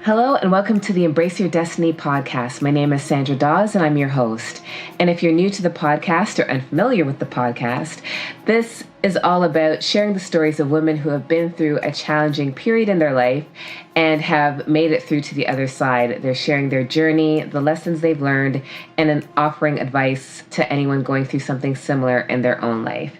Hello and welcome to the Embrace Your Destiny podcast. My name is Sandra Dawes and I'm your host. And if you're new to the podcast or unfamiliar with the podcast, this is all about sharing the stories of women who have been through a challenging period in their life and have made it through to the other side. They're sharing their journey, the lessons they've learned, and then offering advice to anyone going through something similar in their own life.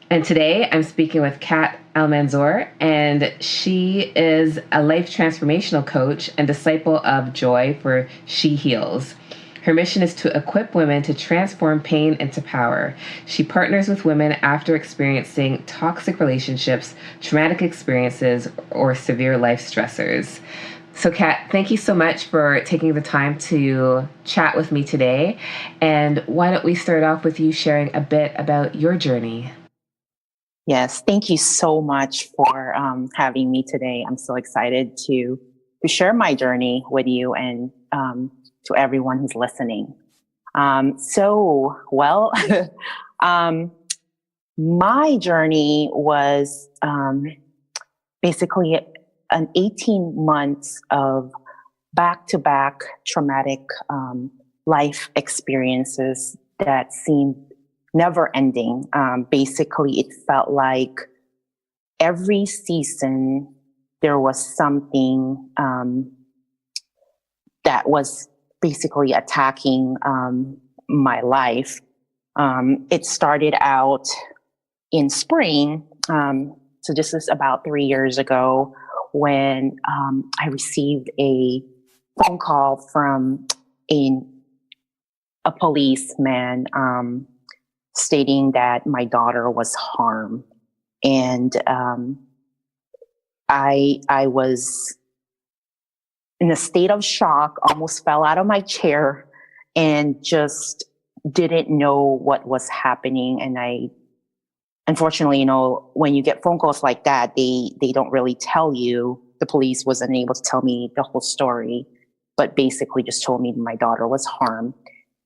And today I'm speaking with Kat Almanzor, and she is a life transformational coach and disciple of joy for She Heals. Her mission is to equip women to transform pain into power. She partners with women after experiencing toxic relationships, traumatic experiences, or severe life stressors. So, Kat, thank you so much for taking the time to chat with me today. And why don't we start off with you sharing a bit about your journey? Yes, thank you so much for having me today. I'm so excited to share my journey with you and to everyone who's listening. My journey was basically an 18 months of back-to-back traumatic life experiences that seemed never ending. Basically, it felt like every season there was something that was basically attacking my life. It started out in spring. So this is about 3 years ago when I received a phone call from a policeman stating that my daughter was harmed. And I was in a state of shock, almost fell out of my chair and just didn't know what was happening. And unfortunately, when you get phone calls like that, they don't really tell you. The police wasn't able to tell me the whole story, but basically just told me my daughter was harmed.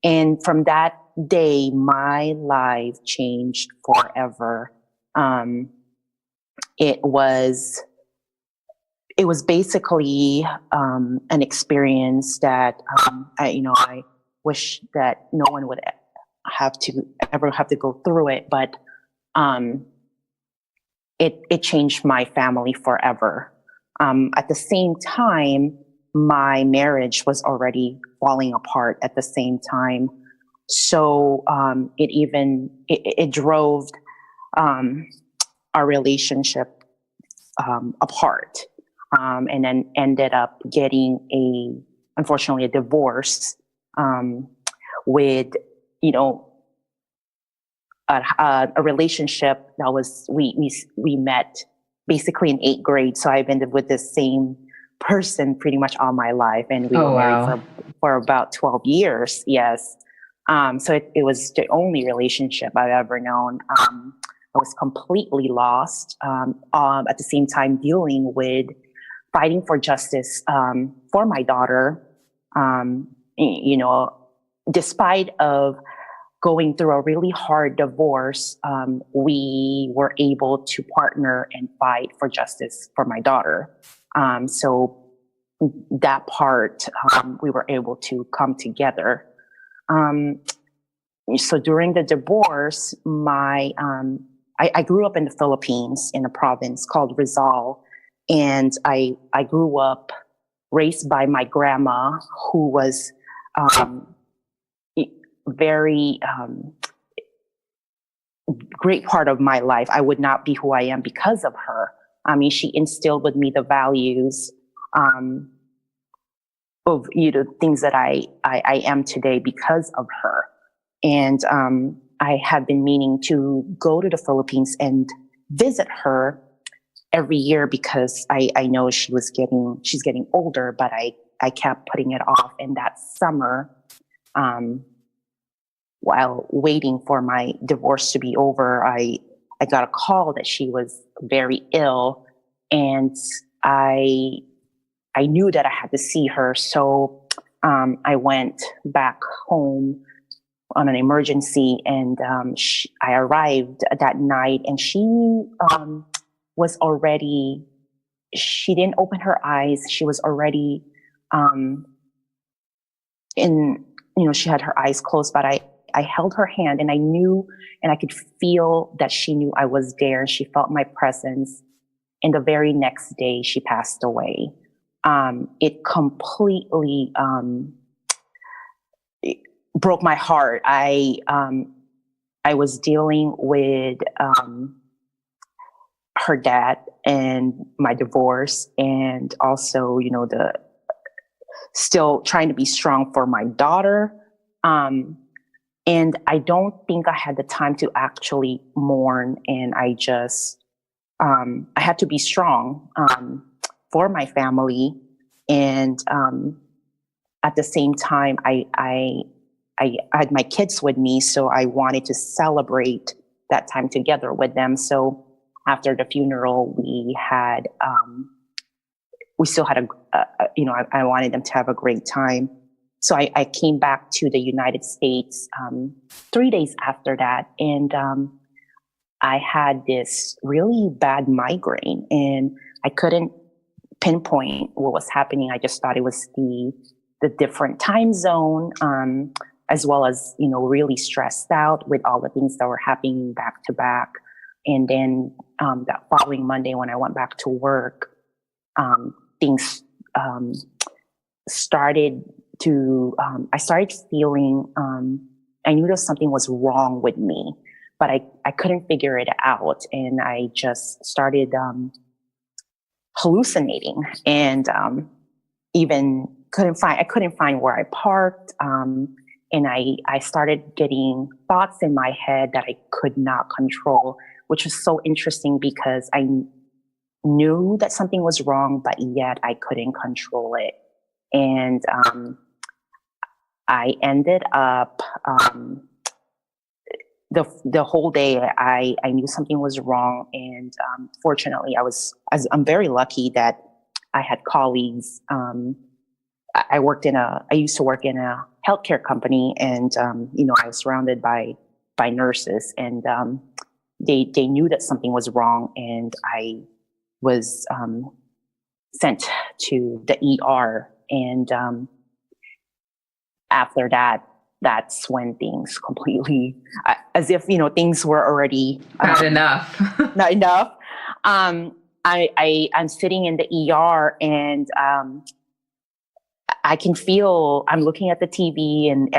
And from that day, my life changed forever. It was basically an experience that I wish that no one would ever have to go through it, but it changed my family forever. At the same time, my marriage was already falling apart at the same time. So it drove our relationship apart, and then ended up getting unfortunately a divorce with a relationship that was we met basically in 8th grade. So I've been with the same person pretty much all my life, and we were married for about 12 years. Yes. So it was the only relationship I've ever known. I was completely lost. At the same time, dealing with fighting for justice for my daughter. Despite of going through a really hard divorce, we were able to partner and fight for justice for my daughter. So that part, we were able to come together. So during the divorce, I grew up in the Philippines in a province called Rizal, and I grew up raised by my grandma, who was very great part of my life. I would not be who I am because of her. I mean, she instilled with me the values of things that I am today because of her. And I have been meaning to go to the Philippines and visit her every year because I know she's getting older, but I kept putting it off. And that summer, while waiting for my divorce to be over, I got a call that she was very ill, and I knew that I had to see her. So I went back home on an emergency, and I arrived that night, and she was already, she didn't open her eyes. She was already And, she had her eyes closed, but I held her hand, and I knew, and I could feel that she knew I was there, and she felt my presence. And the very next day she passed away. It completely, it broke my heart. I was dealing with, her dad and my divorce, and also, still trying to be strong for my daughter. And I don't think I had the time to actually mourn. And I just, I had to be strong, for my family. And, at the same time, I had my kids with me, so I wanted to celebrate that time together with them. So after the funeral, we still had I wanted them to have a great time. So I came back to the United States 3 days after that, and I had this really bad migraine, and I couldn't pinpoint what was happening. I just thought it was the different time zone, as well as, really stressed out with all the things that were happening back to back. And then that following Monday, when I went back to work, things started to, I started feeling, I knew that something was wrong with me, but I couldn't figure it out. And I just started hallucinating, and even I couldn't find where I parked. And I started getting thoughts in my head that I could not control, which was so interesting because I knew that something was wrong, but yet I couldn't control it. And I ended up, the whole day I knew something was wrong. And fortunately, I'm very lucky that I had colleagues. I used to work in a healthcare company, and I was surrounded by nurses, and they knew that something was wrong, and I was sent to the ER. And after that, that's when things completely, as if things were already not enough. Not enough. I'm sitting in the ER, and I can feel, I'm looking at the TV, and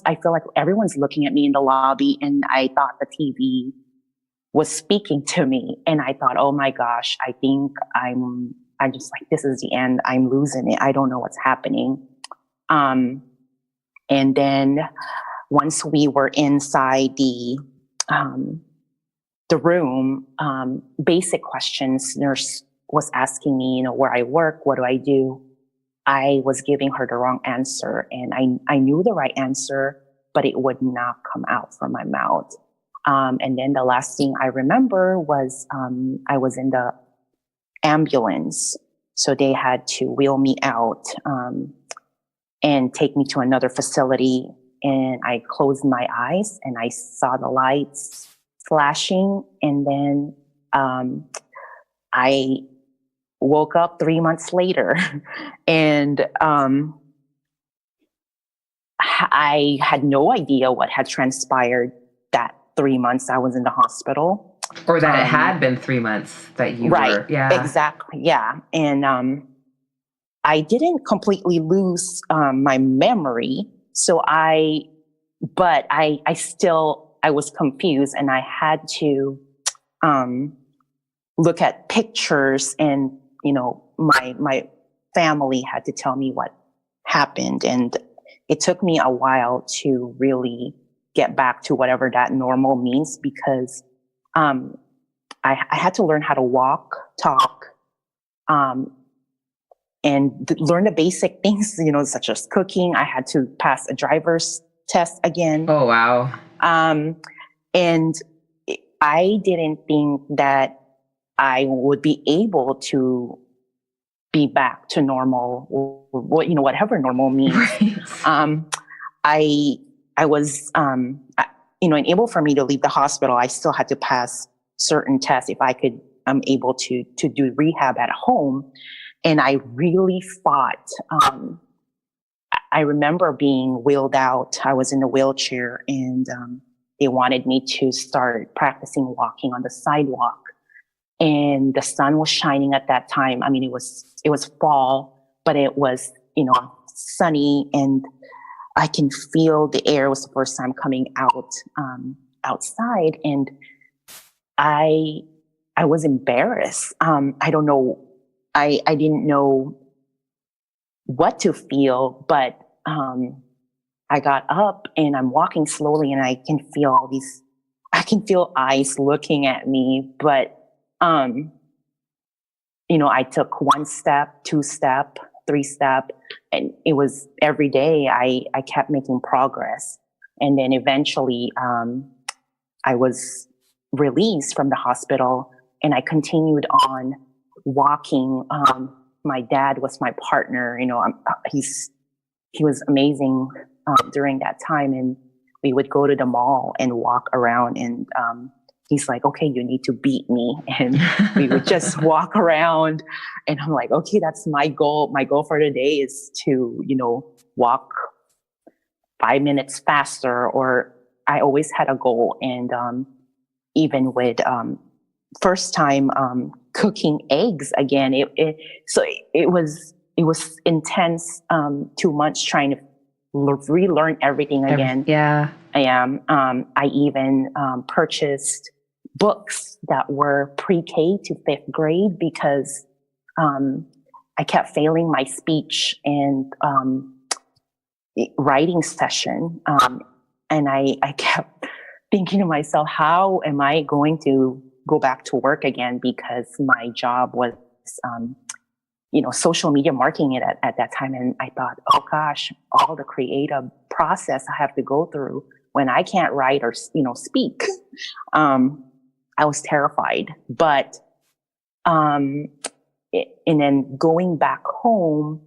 I feel like everyone's looking at me in the lobby, and I thought the TV was speaking to me. And I thought, oh my gosh, I think I'm just like, this is the end. I'm losing it. I don't know what's happening. And then once we were inside the room, basic questions, nurse was asking me, where I work, what do I do? I was giving her the wrong answer, and I knew the right answer, but it would not come out from my mouth. And then the last thing I remember was I was in the ambulance, so they had to wheel me out and take me to another facility. And I closed my eyes, and I saw the lights flashing, and then I woke up 3 months later, and I had no idea what had transpired that 3 months I was in the hospital. Or that it had been 3 months that you were. Yeah. Exactly. Yeah. And I didn't completely lose my memory. So I was confused, and I had to look at pictures, and my family had to tell me what happened, and it took me a while to really get back to whatever that normal means, because I had to learn how to walk, talk, and learn the basic things, such as cooking. I had to pass a driver's test again. Oh, wow. And I didn't think that I would be able to be back to normal, whatever normal means. Right. I was, able for me to leave the hospital. I still had to pass certain tests if I could, able to do rehab at home. And I really fought I remember being wheeled out. I was in a wheelchair, and they wanted me to start practicing walking on the sidewalk. And the sun was shining at that time. I mean, it was fall, but it was, sunny, and I can feel the air. It was the first time coming out, outside. And I was embarrassed. I don't know. I didn't know what to feel, but, I got up and I'm walking slowly, and I can feel eyes looking at me, but, I took 1 step, 2 step, 3 step, and it was every day I kept making progress. And then eventually, I was released from the hospital, and I continued on walking. My dad was my partner. He was amazing during that time, and we would go to the mall and walk around, and he's like, okay, you need to beat me. And we would just walk around, and I'm like, okay, that's my goal. My goal for the day is to, walk 5 minutes faster, or I always had a goal. And even with first time cooking eggs again, it was intense. 2 months trying to relearn everything again. Yeah. I even purchased books that were pre-K to 5th grade because I kept failing my speech and writing session. And I kept thinking to myself, how am I going to go back to work again? Because my job was, social media marketing at that time. And I thought, oh gosh, all the creative process I have to go through when I can't write or, speak. I was terrified, but, and then going back home,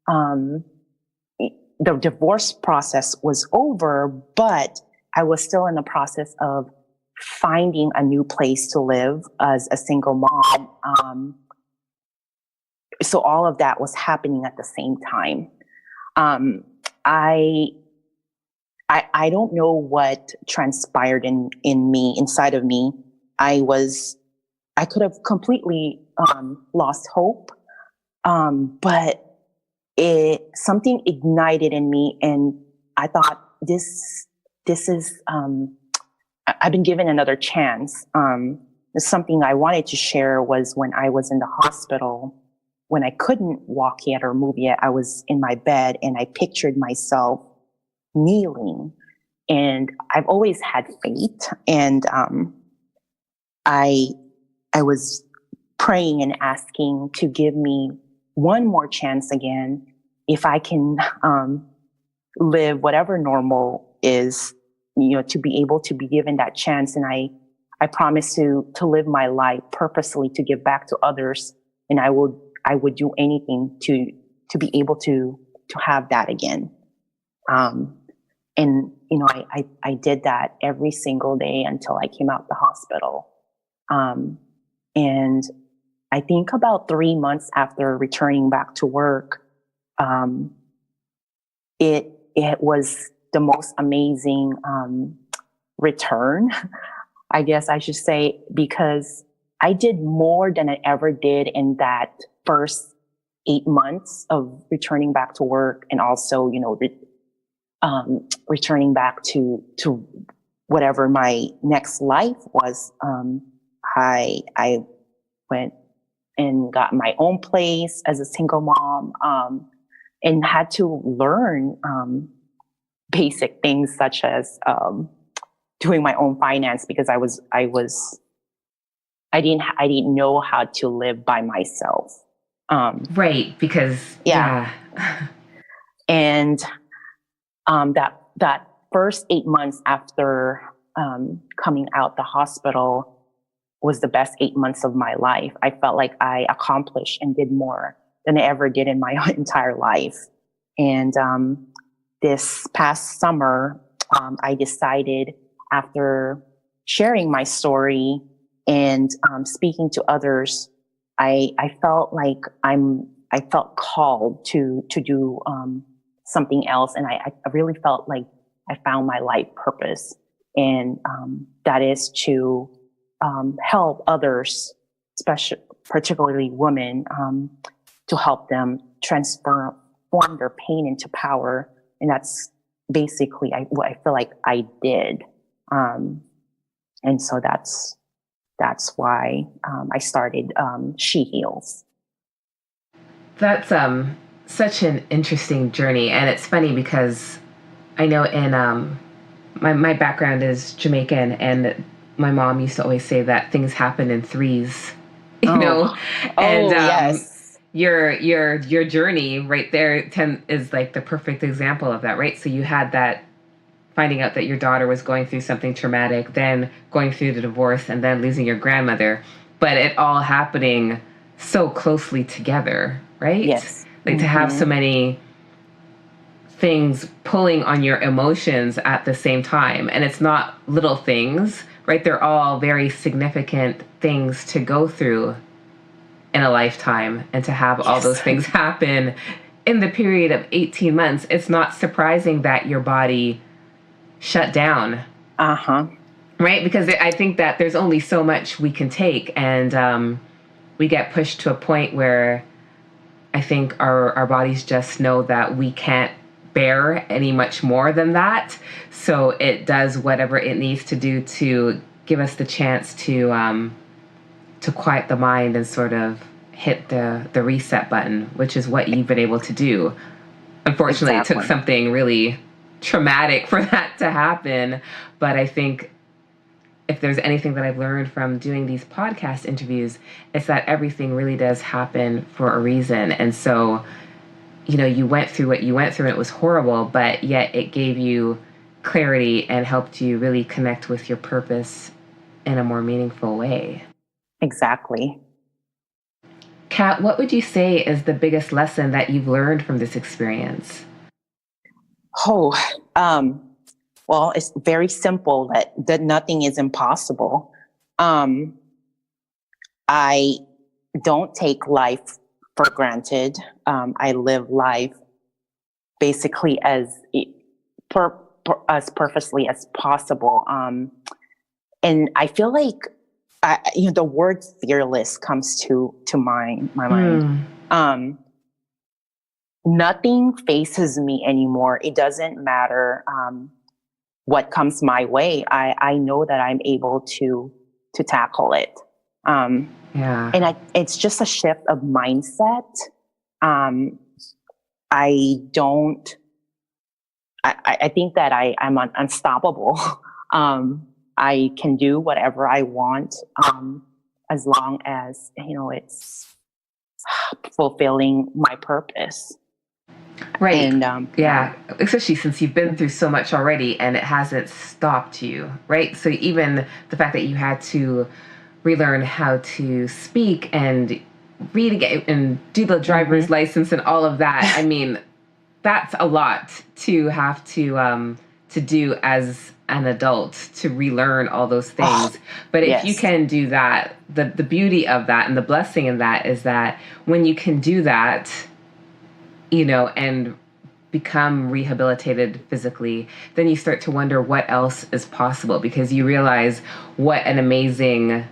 the divorce process was over, but I was still in the process of finding a new place to live as a single mom. So all of that was happening at the same time. I don't know what transpired in me, inside of me. I could have completely lost hope, but something ignited in me, and I thought this is I've been given another chance. Something I wanted to share was when I was in the hospital, when I couldn't walk yet or move yet, I was in my bed and I pictured myself kneeling. And I've always had faith, and I was praying and asking to give me one more chance again, if I can live whatever normal is, to be able to be given that chance. And I promised to live my life purposely, to give back to others, and I would do anything to be able to have that again. And I did that every single day until I came out the hospital. And I think about 3 months after returning back to work, it was the most amazing return, I guess I should say, because I did more than I ever did in that first 8 months of returning back to work, and also, returning back to whatever my next life was. I went and got my own place as a single mom, and had to learn basic things such as doing my own finance, because I didn't know how to live by myself. Right, because yeah. And that first 8 months after coming out the hospital was the best 8 months of my life. I felt like I accomplished and did more than I ever did in my entire life. And this past summer, I decided, after sharing my story and speaking to others, I felt like I felt called to do something else. And I really felt like I found my life purpose. And that is to help others, particularly women, to help them transform their pain into power. And that's basically what I feel like I did. And so that's why I started She Heals. That's such an interesting journey, and it's funny because I know in my background is Jamaican, and my mom used to always say that things happen in threes, you know, and yes. your journey right there is like the perfect example of that, right? So you had that finding out that your daughter was going through something traumatic, then going through the divorce, and then losing your grandmother, but it all happening so closely together, right? Yes. Like to have so many things pulling on your emotions at the same time. And it's not little things, right? They're all very significant things to go through in a lifetime, and to have all those things happen in the period of 18 months. It's not surprising that your body shut down. Right? Because I think that there's only so much we can take, and we get pushed to a point where I think our bodies just know that we can't bear any much more than that. So it does whatever it needs to do to give us the chance to quiet the mind and sort of hit the reset button, which is what you've been able to do. Unfortunately, It took something really traumatic for that to happen. But I think if there's anything that I've learned from doing these podcast interviews, it's that everything really does happen for a reason. And so, you went through what you went through and it was horrible, but yet it gave you clarity and helped you really connect with your purpose in a more meaningful way. Exactly. Kat, what would you say is the biggest lesson that you've learned from this experience? Well, it's very simple that nothing is impossible. I don't take life for granted. I live life basically as purposely as possible. And I feel like, the word fearless comes to my mind. Nothing faces me anymore. It doesn't matter what comes my way. I know that I'm able to tackle it. And it's just a shift of mindset. I think that I'm unstoppable. I can do whatever I want, as long as, it's fulfilling my purpose. Right. And especially since you've been through so much already and it hasn't stopped you, right? So even the fact that you had to relearn how to speak and read again and do the driver's license and all of that, I mean, that's a lot to have to do as an adult, to relearn all those things. But if you can do that, the beauty of that and the blessing in that is that when you can do that, and become rehabilitated physically, then you start to wonder what else is possible, because you realize what an amazing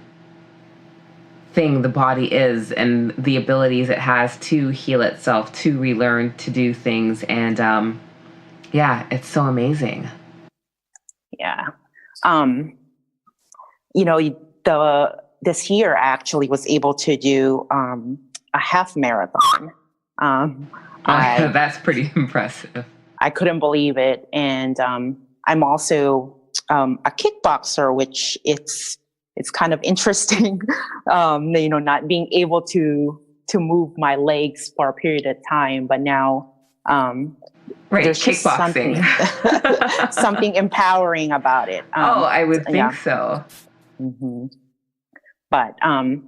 thing the body is and the abilities it has to heal itself, to relearn, to do things. And it's so amazing. Yeah. This year I actually was able to do a half marathon. That's pretty impressive. I couldn't believe it. And I'm also a kickboxer, which it's kind of interesting, not being able to move my legs for a period of time. But now there's just something empowering about it. I would think so. Mm-hmm. But I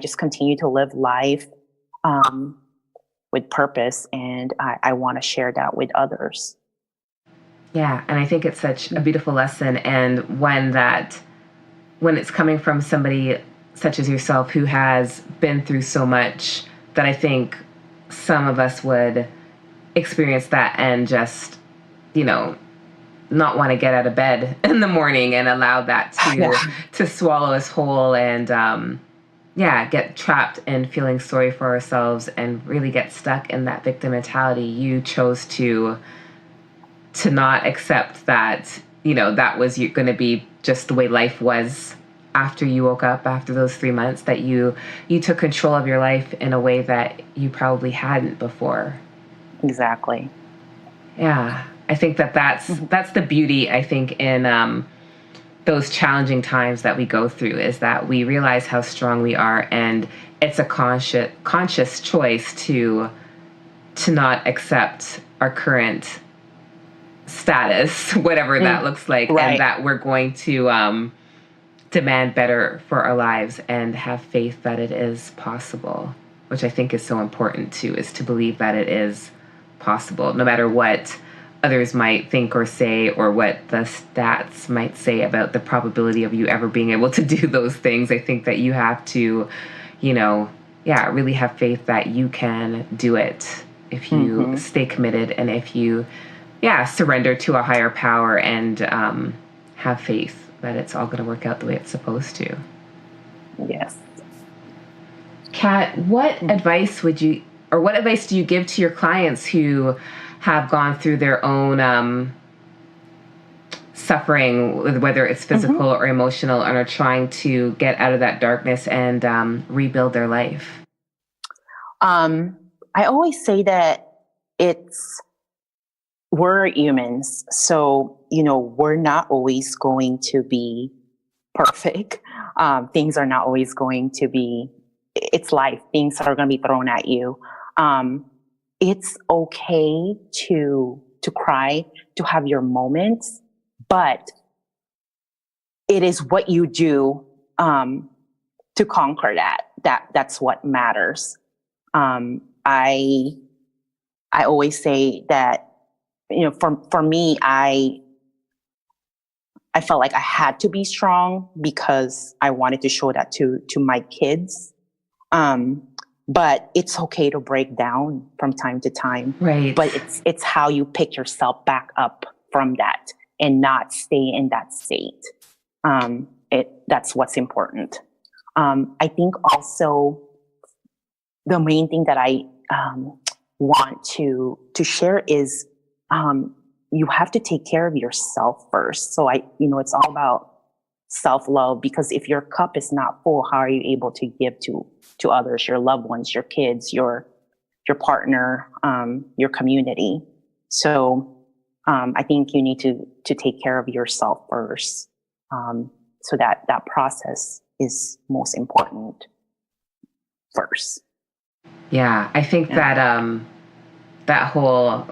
just continue to live life with purpose, and I want to share that with others. Yeah, and I think it's such a beautiful lesson, and when it's coming from somebody such as yourself who has been through so much, that I think some of us would experience that and just, you know, not want to get out of bed in the morning and allow that to swallow us whole and get trapped in feeling sorry for ourselves and really get stuck in that victim mentality. You chose to not accept that, you know, that was going to be just the way life was after you woke up after those 3 months, that you took control of your life in a way that you probably hadn't before. Exactly. Yeah. I think that's the beauty, I think, in those challenging times that we go through, is that we realize how strong we are, and it's a conscious choice to not accept our current status, whatever that looks like, and that we're going to demand better for our lives and have faith that it is possible, which I think is so important too, is to believe that it is possible, no matter what others might think or say, or what the stats might say about the probability of you ever being able to do those things. I think that you have to, you know, really have faith that you can do it if you stay committed, and if you, surrender to a higher power and have faith that it's all going to work out the way it's supposed to. Yes. Kat, what advice do you give to your clients who have gone through their own suffering, whether it's physical or emotional, and are trying to get out of that darkness and rebuild their life? I always say that we're humans, so, you know, we're not always going to be perfect. Things are not always going to be, it's life. Things are going to be thrown at you. It's okay to cry, to have your moments, but it is what you do to conquer that's what matters. I always say that, you know, for me, I felt like I had to be strong because I wanted to show that to my kids. But it's okay to break down from time to time. Right. But it's how you pick yourself back up from that and not stay in that state. That's what's important. I think also the main thing that I want to share is you have to take care of yourself first. So it's all about self-love, because if your cup is not full, how are you able to give to others, your loved ones, your kids, your partner, your community? So I think you need to take care of yourself first. So that process is most important first. Yeah, I think that that whole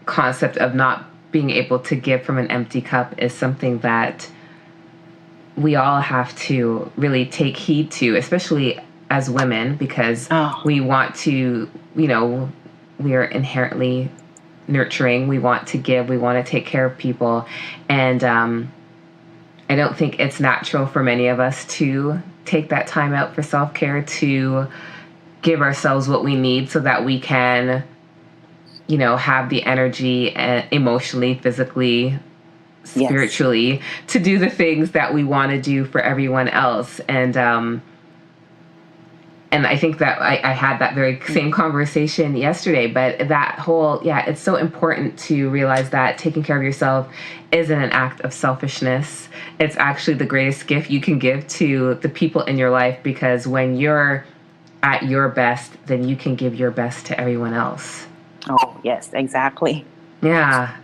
concept of not being able to give from an empty cup is something that we all have to really take heed to, especially as women, because we want to, you know, we are inherently nurturing. We want to give. We want to take care of people. And I don't think it's natural for many of us to take that time out for self-care, to give ourselves what we need so that we can, you know, have the energy emotionally, physically, spiritually, to do the things that we want to do for everyone else. And I think that I had that very same conversation yesterday, but that whole, it's so important to realize that taking care of yourself isn't an act of selfishness. It's actually the greatest gift you can give to the people in your life, because when you're at your best, then you can give your best to everyone else. Oh, yes, exactly. Yeah.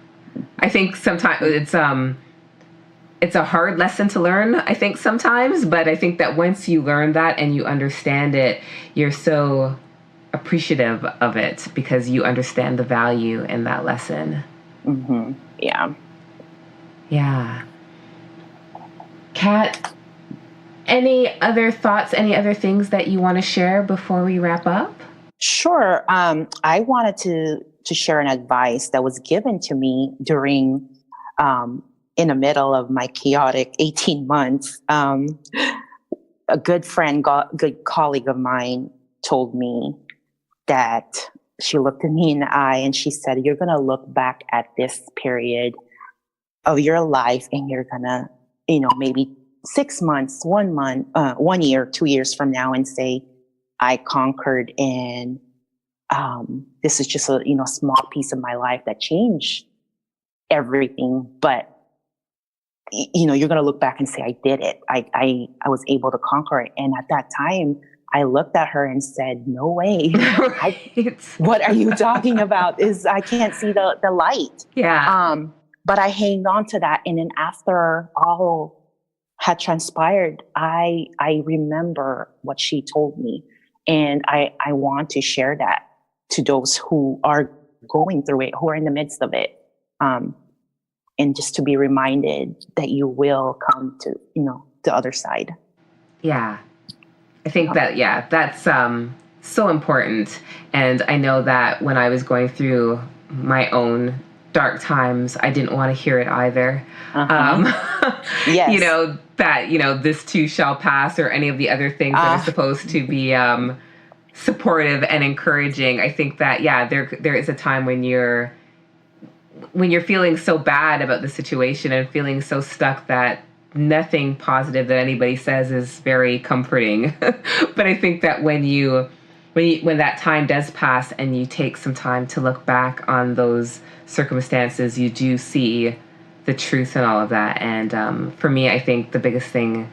I think sometimes it's a hard lesson to learn, I think sometimes, but I think that once you learn that and you understand it, you're so appreciative of it because you understand the value in that lesson. Mm-hmm. Yeah. Yeah. Kat, any other thoughts, any other things that you want to share before we wrap up? Sure. I wanted to share an advice that was given to me during, in the middle of my chaotic 18 months. A good friend, good colleague of mine told me that she looked at me in the eye and she said, "You're going to look back at this period of your life and you're going to, maybe 6 months, 1 month, 1 year, 2 years from now and say, I conquered, and this is just a, small piece of my life that changed everything. But, you're going to look back and say, I did it. I was able to conquer it." And at that time, I looked at her and said, "No way. Right. What are you talking about? I can't see the light." Yeah. But I hanged on to that. And then after all had transpired, I remember what she told me. And I want to share that to those who are going through it, who are in the midst of it. And just to be reminded that you will come to, the other side. Yeah. I think that's so important. And I know that when I was going through my own dark times, I didn't want to hear it either. Yes. That, this too shall pass, or any of the other things that are supposed to be supportive and encouraging. I think that, there is a time when you're feeling so bad about the situation and feeling so stuck that nothing positive that anybody says is very comforting. But I think that when that time does pass and you take some time to look back on those circumstances, you do see the truth in all of that. And for me, I think the biggest thing,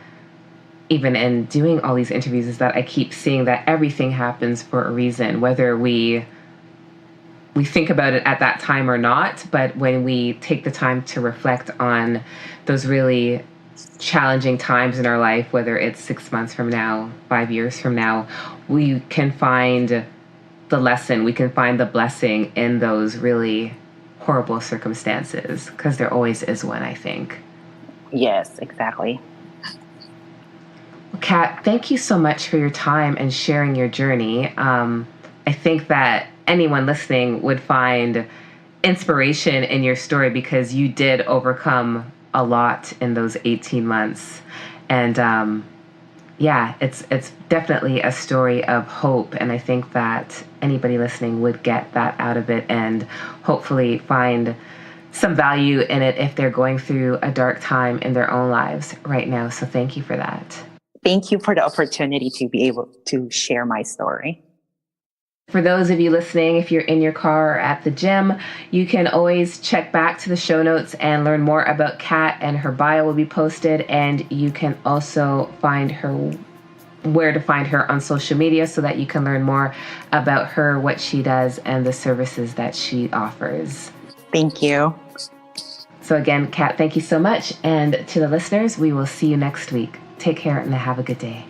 even in doing all these interviews, is that I keep seeing that everything happens for a reason, whether we think about it at that time or not. But when we take the time to reflect on those really challenging times in our life, whether it's 6 months from now, 5 years from now, we can find the lesson, we can find the blessing in those really horrible circumstances, because there always is one, I think. Yes, exactly. Kat, thank you so much for your time and sharing your journey. I think that anyone listening would find inspiration in your story, because you did overcome a lot in those 18 months. And it's definitely a story of hope. And I think that anybody listening would get that out of it and hopefully find some value in it if they're going through a dark time in their own lives right now. So thank you for that. Thank you for the opportunity to be able to share my story. For those of you listening, if you're in your car or at the gym, you can always check back to the show notes and learn more about Kat, and her bio will be posted. And you can also find her, where to find her on social media, so that you can learn more about her, what she does, and the services that she offers. Thank you. So again, Kat, thank you so much. And to the listeners, we will see you next week. Take care and have a good day.